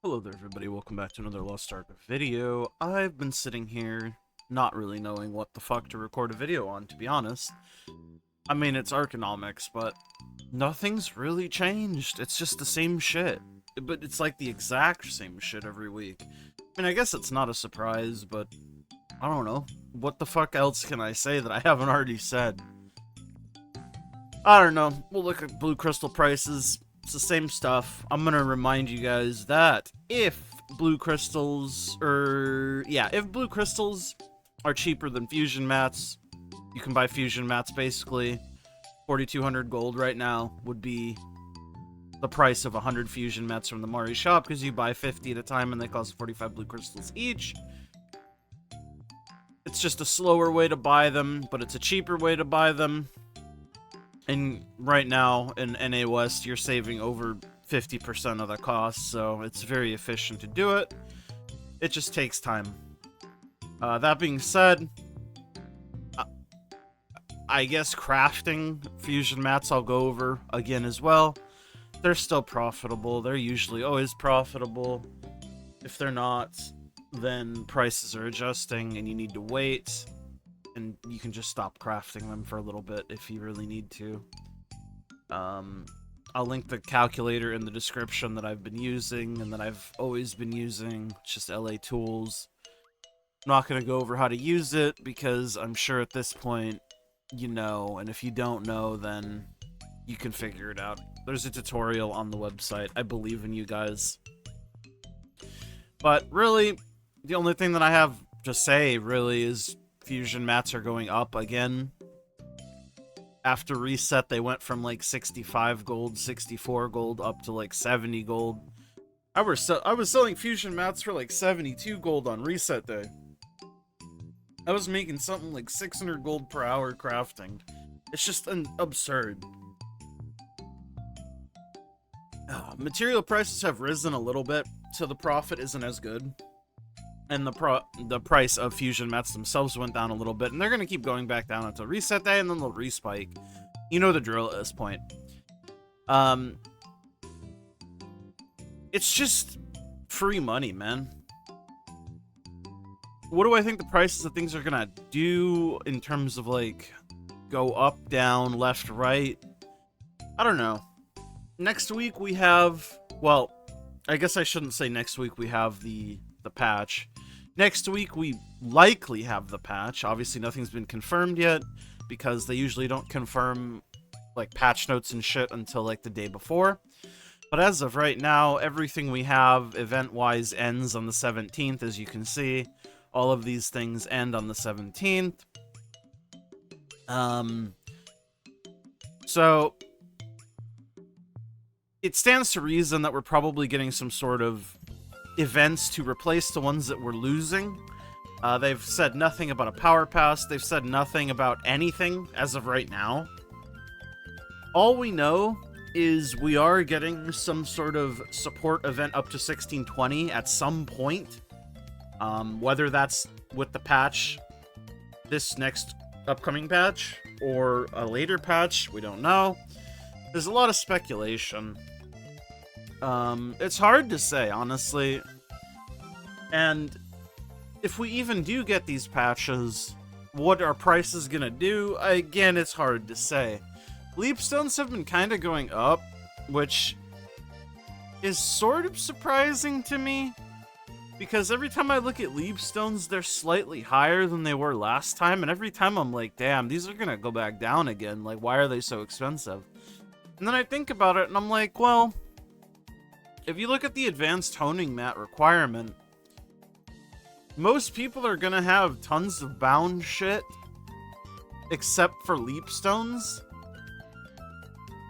Hello there everybody, welcome back to another Lost Ark video. I've been sitting here not really knowing what the fuck to record a video on, to be honest. I mean, it's Arkonomics, but nothing's really changed. It's just the same shit. But it's like the exact same shit every week. I mean, I guess it's not a surprise, but I don't know. What the fuck else can I say that I haven't already said? I don't know. We'll look at blue crystal prices. It's the same stuff. I'm gonna remind you guys that if blue crystals are cheaper than fusion mats, you can buy fusion mats basically. 4,200 gold right now would be the price of 100 fusion mats from the Mari shop, because you buy 50 at a time and they cost 45 blue crystals each. It's just a slower way to buy them, but it's a cheaper way to buy them. And right now, in NA West, you're saving over 50% of the cost, so it's very efficient to do it. It just takes time. That being said, I guess crafting fusion mats I'll go over again as well. They're still profitable. They're usually always profitable. If they're not, then prices are adjusting and you need to wait. And you can just stop crafting them for a little bit if you really need to. I'll link the calculator in the description that I've been using and that I've always been using. It's just LA Tools. I'm not going to go over how to use it because I'm sure at this point you know, and if you don't know, then you can figure it out. There's a tutorial on the website. I believe in you guys. But really, the only thing that I have to say really is fusion mats are going up again. After reset, they went from like 65 gold, 64 gold, up to like 70 gold. I was selling fusion mats for like 72 gold on reset day. I was making something like 600 gold per hour crafting. It's just absurd. Material prices have risen a little bit, so the profit isn't as good. And the price of fusion mats themselves went down a little bit, and they're going to keep going back down until reset day, and then they'll respike. You know the drill at this point. It's just free money, man. What do I think the prices of things are going to do in terms of, like, go up, down, left, right? I don't know. Next week we have, well, I guess I shouldn't say next week we have the patch. Next week, we likely have the patch. Obviously, nothing's been confirmed yet, because they usually don't confirm, like, patch notes and shit until, like, the day before. But as of right now, everything we have, event-wise, ends on the 17th, as you can see. All of these things end on the 17th. So, it stands to reason that we're probably getting some sort of events to replace the ones that we're losing. They've said nothing about a power pass. They've said nothing about anything as of right now. All we know is we are getting some sort of support event up to 1620 at some point. Whether that's with the patch, this next upcoming patch, or a later patch, we don't know. There's a lot of speculation. It's hard to say, honestly. And if we even do get these patches, what are prices gonna do? Again, it's hard to say. Leapstones have been kind of going up, which is sort of surprising to me, because every time I look at leapstones, they're slightly higher than they were last time, and every time I'm like, damn, these are gonna go back down again. Like, why are they so expensive? And then I think about it, and I'm like, well, if you look at the advanced honing mat requirement, most people are gonna have tons of bound shit, except for leapstones.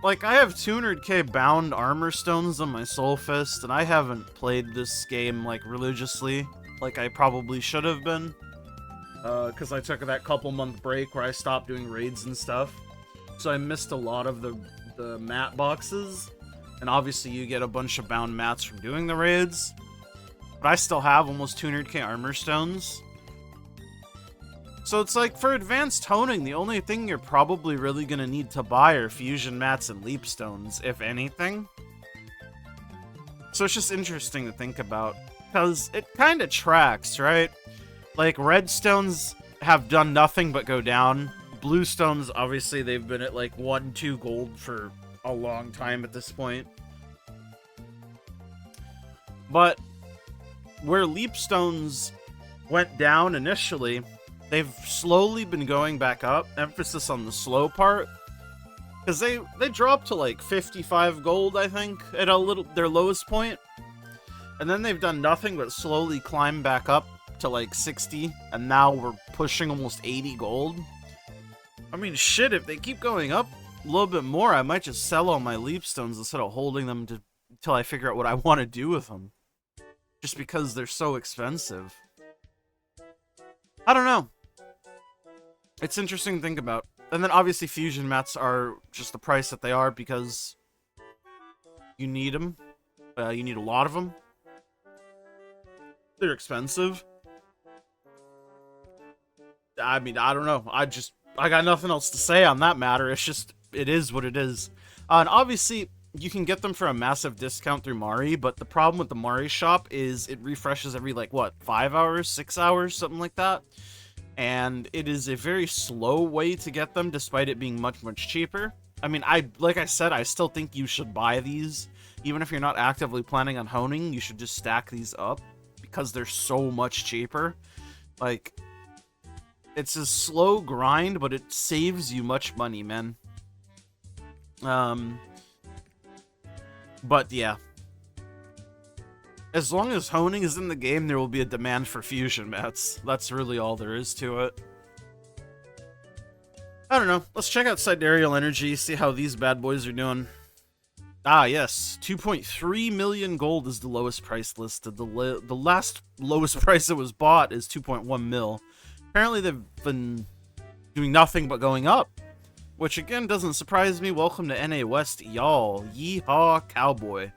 Like, I have 200k bound armor stones on my soul fist, and I haven't played this game, like, religiously, like I probably should have been. Because I took that couple-month break where I stopped doing raids and stuff. So I missed a lot of the mat boxes. And obviously you get a bunch of bound mats from doing the raids. But I still have almost 200k armor stones. So it's like, for advanced honing, the only thing you're probably really going to need to buy are fusion mats and leapstones, if anything. So it's just interesting to think about, because it kind of tracks, right? Like, redstones have done nothing but go down. Bluestones, obviously, they've been at like 1-2 gold for a long time at this point. But where leapstones went down initially, they've slowly been going back up. Emphasis on the slow part. Because they dropped to like 55 gold, I think, at their lowest point. And then they've done nothing but slowly climb back up to like 60. And now we're pushing almost 80 gold. I mean, shit, if they keep going up a little bit more, I might just sell all my leapstones instead of holding them until I figure out what I want to do with them. Just because they're so expensive. I don't know. It's interesting to think about. And then obviously fusion mats are just the price that they are because you need them. You need a lot of them. They're expensive. I mean, I don't know. I got nothing else to say on that matter. It's just, it is what it is. And obviously, you can get them for a massive discount through Mari, but the problem with the Mari shop is it refreshes every, like, what, 5 hours, 6 hours, something like that? And it is a very slow way to get them, despite it being much, much cheaper. I mean, like I said, I still think you should buy these. Even if you're not actively planning on honing, you should just stack these up, because they're so much cheaper. Like, it's a slow grind, but it saves you much money, man. But yeah. As long as honing is in the game, there will be a demand for fusion mats. That's really all there is to it. I don't know. Let's check out Sidereal Energy, see how these bad boys are doing. Ah, yes. 2.3 million gold is the lowest price listed. The last lowest price it was bought is 2.1 mil. Apparently they've been doing nothing but going up. Which again doesn't surprise me. Welcome to NA West, y'all. Yeehaw, cowboy.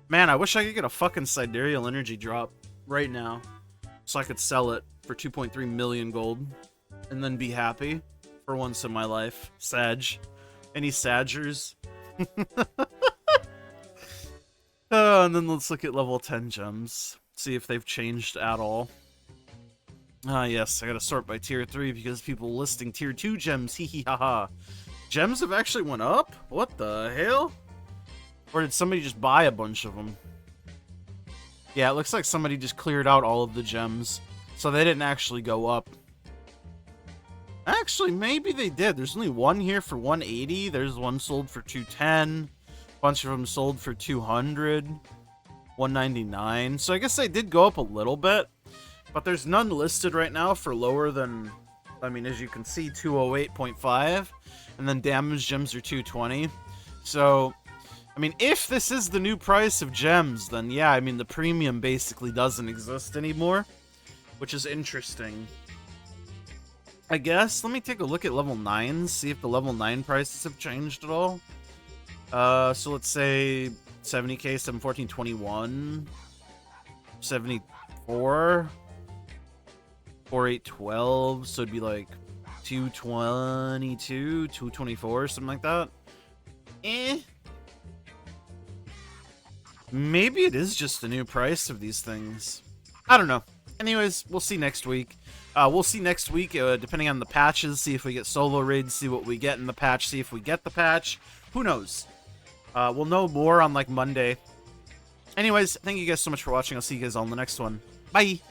Man, I wish I could get a fucking Sidereal Energy drop right now. So I could sell it for 2.3 million gold. And then be happy. For once in my life. Sag. Any Saggers? And then let's look at level 10 gems. See if they've changed at all. Ah, yes, I gotta sort by tier 3 because people listing tier 2 gems, hee hee haha. Gems have actually went up? What the hell? Or did somebody just buy a bunch of them? Yeah, it looks like somebody just cleared out all of the gems. So they didn't actually go up. Actually, maybe they did. There's only one here for 180. There's one sold for 210. A bunch of them sold for 200. 199. So I guess they did go up a little bit. But there's none listed right now for lower than, I mean, as you can see, 208.5. And then damage gems are 220. So, I mean, if this is the new price of gems, then yeah, I mean, the premium basically doesn't exist anymore. Which is interesting. I guess, let me take a look at level 9, see if the level 9 prices have changed at all. So let's say 70k, 714, 21. 74. 4812, so it'd be like 222, 224, something like that. Maybe it is just the new price of these things. I don't know. Anyways, we'll see next week. We'll see next week, depending on the patches, see if we get solo raids, see what we get in the patch, see if we get the patch. Who knows? We'll know more on, like, Monday. Anyways, thank you guys so much for watching. I'll see you guys all in the next one. Bye!